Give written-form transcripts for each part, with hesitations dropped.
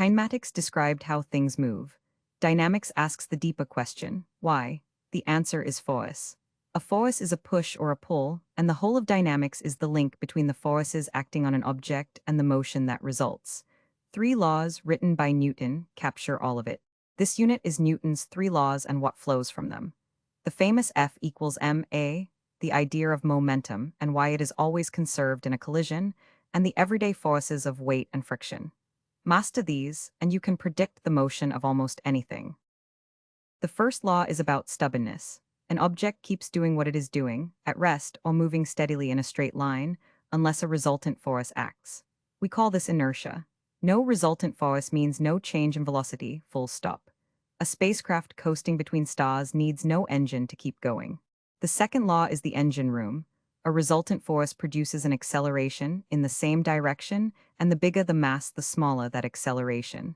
Kinematics described how things move. Dynamics asks the deeper question, why? The answer is force. A force is a push or a pull, and the whole of dynamics is the link between the forces acting on an object and the motion that results. Three laws, written by Newton, capture all of it. This unit is Newton's three laws and what flows from them. The famous F equals ma, the idea of momentum and why it is always conserved in a collision, and the everyday forces of weight and friction. Master these, and you can predict the motion of almost anything. The first law is about stubbornness. An object keeps doing what it is doing, at rest or moving steadily in a straight line, unless a resultant force acts. We call this inertia. No resultant force means no change in velocity, full stop. A spacecraft coasting between stars needs no engine to keep going. The second law is the engine room. A resultant force produces an acceleration in the same direction, and the bigger the mass, the smaller that acceleration.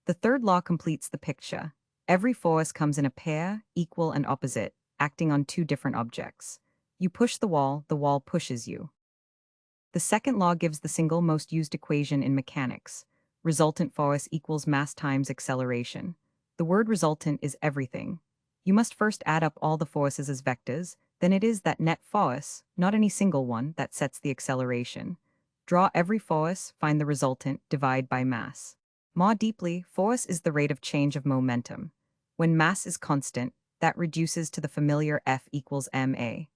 The third law completes the picture. Every force comes in a pair, equal and opposite, acting on two different objects. You push the wall pushes you. The second law gives the single most used equation in mechanics. Resultant force equals mass times acceleration. The word resultant is everything. You must first add up all the forces as vectors, then it is that net force, not any single one, that sets the acceleration. Draw every force, find the resultant, divide by mass. More deeply, force is the rate of change of momentum. When mass is constant, that reduces to the familiar F equals ma.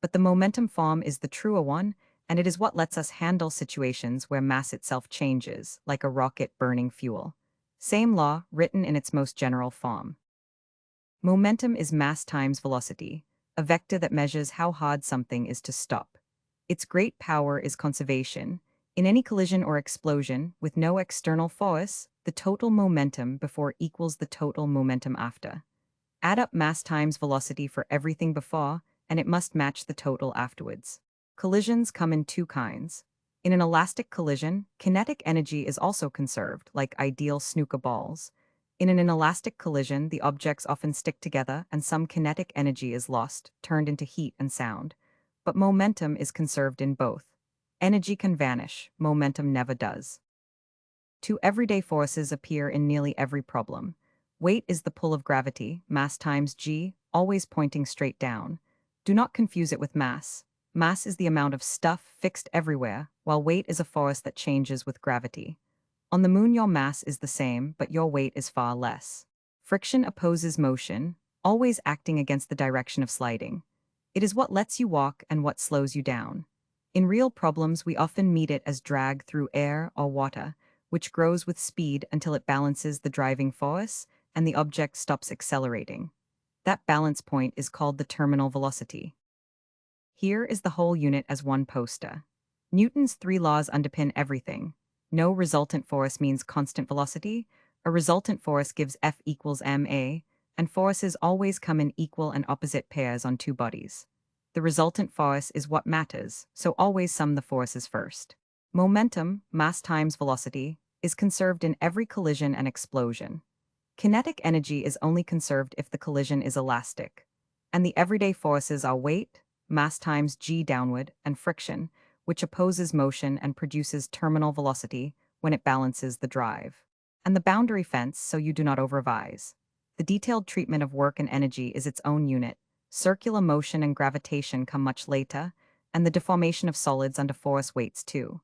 But the momentum form is the truer one, and it is what lets us handle situations where mass itself changes, like a rocket burning fuel. Same law, written in its most general form. Momentum is mass times velocity, a vector that measures how hard something is to stop. Its great power is conservation. In any collision or explosion, with no external force, the total momentum before equals the total momentum after. Add up mass times velocity for everything before, and it must match the total afterwards. Collisions come in two kinds. In an elastic collision, kinetic energy is also conserved, like ideal snooker balls. In an inelastic collision, the objects often stick together and some kinetic energy is lost, turned into heat and sound. But momentum is conserved in both. Energy can vanish, momentum never does. Two everyday forces appear in nearly every problem. Weight is the pull of gravity, mass times g, always pointing straight down. Do not confuse it with mass. Mass is the amount of stuff fixed everywhere, while weight is a force that changes with gravity. On the moon, your mass is the same, but your weight is far less. Friction opposes motion, always acting against the direction of sliding. It is what lets you walk and what slows you down. In real problems, we often meet it as drag through air or water, which grows with speed until it balances the driving force and the object stops accelerating. That balance point is called the terminal velocity. Here is the whole unit as one poster. Newton's three laws underpin everything. No resultant force means constant velocity. A resultant force gives F equals ma, and forces always come in equal and opposite pairs on two bodies. The resultant force is what matters, so always sum the forces first. Momentum, mass times velocity, is conserved in every collision and explosion. Kinetic energy is only conserved if the collision is elastic. And the everyday forces are weight, mass times g downward, and friction, which opposes motion and produces terminal velocity when it balances the drive. And the boundary fence so you do not over-revise. The detailed treatment of work and energy is its own unit. Circular motion and gravitation come much later, and the deformation of solids under force weights too.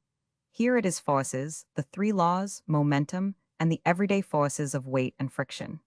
Here it is forces, the three laws, momentum, and the everyday forces of weight and friction.